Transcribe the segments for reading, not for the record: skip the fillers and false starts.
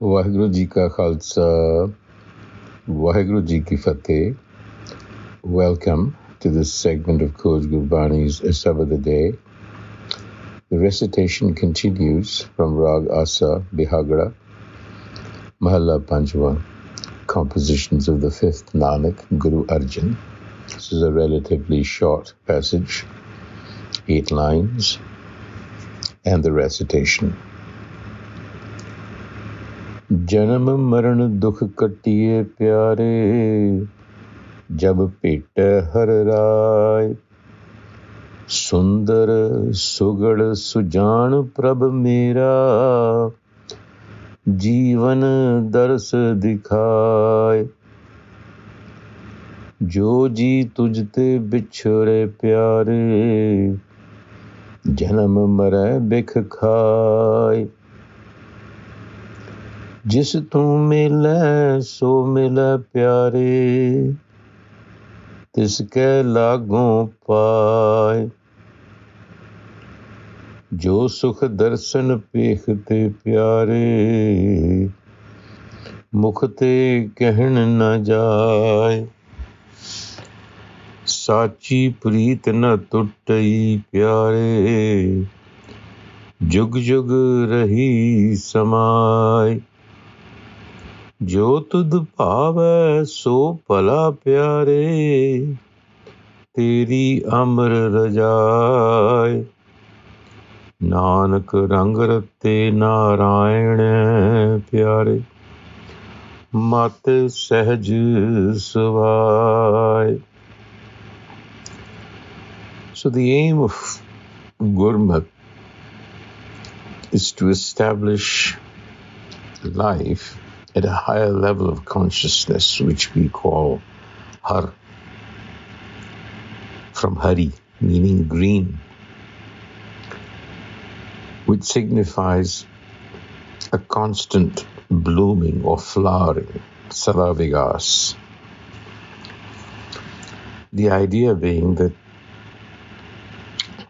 Waheguru Ji Ka Khalsa, Waheguru Ji Ki Fateh. Welcome to this segment of Khoj Gurbani's a-sabad-a-day. The recitation continues from Rag Asa Bihagra, Mahalla Panchwa, compositions of the fifth Nanak, Guru Arjan. This is a relatively short passage, 8 lines, and the recitation. Janam Maran Dukh Katiai pyare, jab pet har rai, sundar sugad sujan prabh mera, जीवन दर्श दिखाए. जो जी तुझते बिछड़े प्यारे, जन्म मरै बिख खाए. जिस तू मिलै सो मिलै प्यारे, तिसकै लागों पाए. जो सुख दर्शन पेखते प्यारे, मुख ते कहन न जाए. साची प्रीत न टुटई प्यारे, जुग जुग रही समाए. जो तुध भावै सो भला प्यारे, तेरी अमर रजाए. नानक रंग रते नारायण प्यारे, मत सहज सुभाए. So the aim of Gurmat is to establish life at a higher level of consciousness, which we call Har, from Hari, meaning green, which signifies a constant blooming or flowering, Sadavigas. The idea being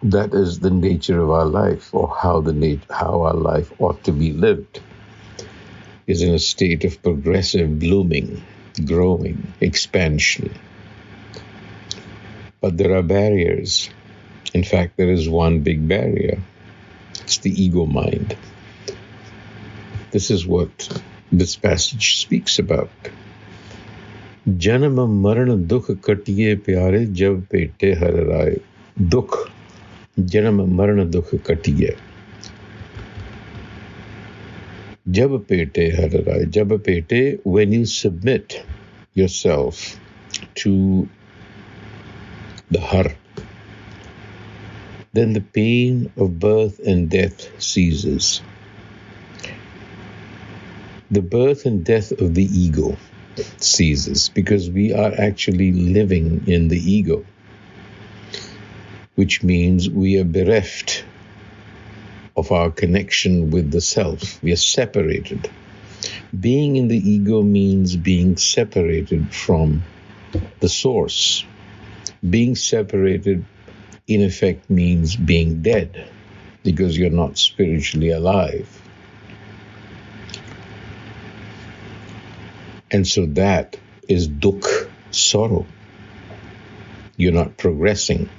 that is the nature of our life, or how our life ought to be lived, is in a state of progressive blooming, growing, expansion. But there are barriers. In fact, there is one big barrier. It's the ego mind. This is what this passage speaks about. Janam Maran Dukh Katiai pyare, jab pete har rai. Dukh, Janam Maran Dukh Katiai. Jab pete har rai. Jab pete, when you submit yourself to the har, then the pain of birth and death ceases. The birth and death of the ego ceases, because we are actually living in the ego, which means we are bereft of our connection with the self. We are separated. Being in the ego means being separated from the source. Being separated, in effect, means being dead, because you're not spiritually alive. And so that is dukh, sorrow. You're not progressing.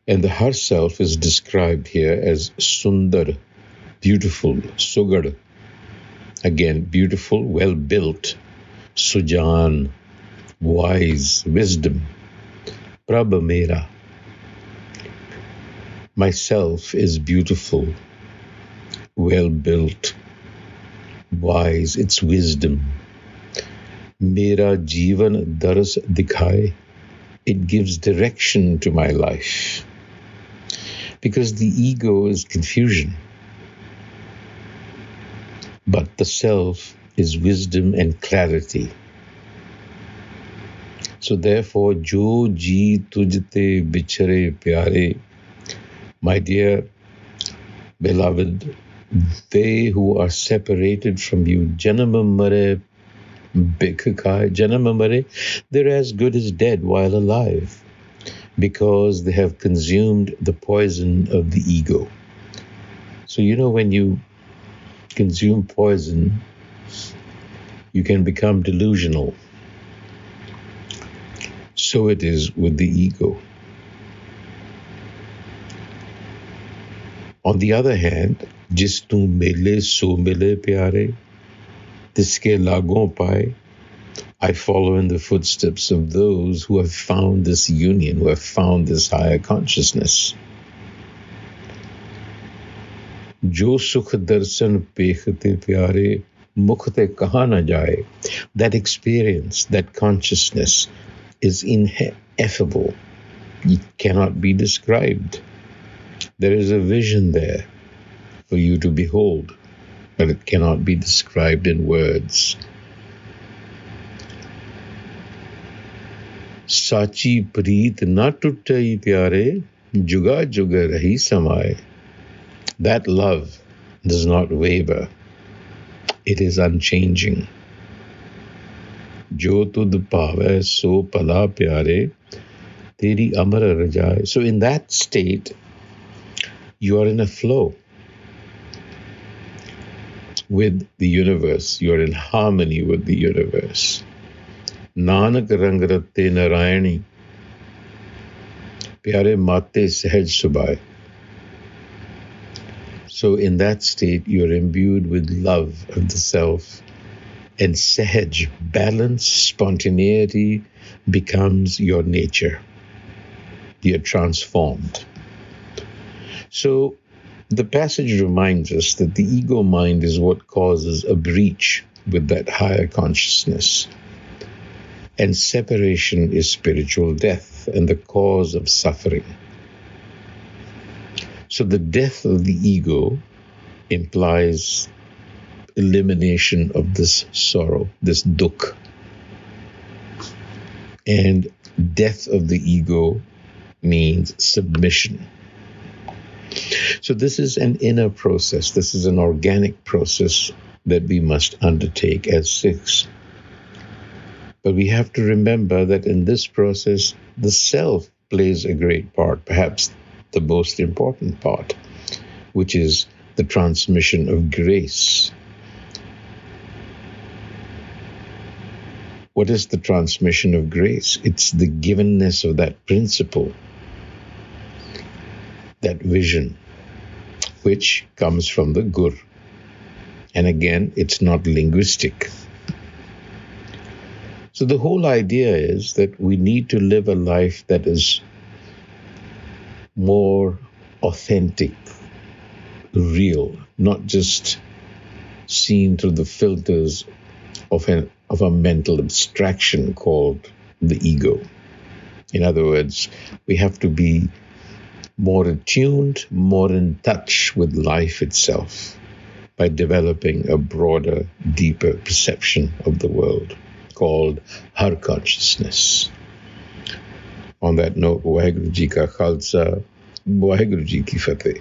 And the har self is described here as sundar, beautiful, sugad, again, beautiful, well built, sujan, wise, wisdom. Prabha mera, myself is beautiful, well built, wise, it's wisdom. Mera jivan daras dikhai, it gives direction to my life. Because the ego is confusion, but the self is wisdom and clarity. So therefore, jo ji tujte bichare pyare, my dear beloved, they who are separated from you, janam mare bikakai, janam mare, they're as good as dead while alive, because they have consumed the poison of the ego. So when you consume poison, you can become delusional. So it is with the ego. On the other hand, jis tu mele so mele pyare, tiske lagon paye, I follow in the footsteps of those who have found this union, who have found this higher consciousness. Jo sukh darshan pekhte pyare, mukhte kaha na jaye. That experience, that consciousness is ineffable. It cannot be described. There is a vision there for you to behold, but it cannot be described in words. Sachi preet na tuttai pyare, juga juga rahi samaye. That love does not waver. It is unchanging. Jo tud pave so pala pyare, teri amar rajaye. So in that state, you are in a flow with the universe. You are in harmony with the universe. Nanak rang ratte narayani, pyare mate sahaj subhaye. So in that state, you are imbued with love of the self, and sahaj, balance, spontaneity becomes your nature. You are transformed. So the passage reminds us that the ego mind is what causes a breach with that higher consciousness. And separation is spiritual death and the cause of suffering. So the death of the ego implies elimination of this sorrow, this dukh. And death of the ego means submission. So this is an inner process. This is an organic process that we must undertake as Sikhs. But we have to remember that in this process, the self plays a great part, perhaps the most important part, which is the transmission of grace. What is the transmission of grace? It's the givenness of that principle, that vision, which comes from the Gur. And again, it's not linguistic. So the whole idea is that we need to live a life that is more authentic, real, not just seen through the filters of a mental abstraction called the ego. In other words, we have to be more attuned, more in touch with life itself by developing a broader, deeper perception of the world called Har Consciousness. On that note, Waheguru Ji Ka Khalsa, Waheguru Ji Ki Fateh.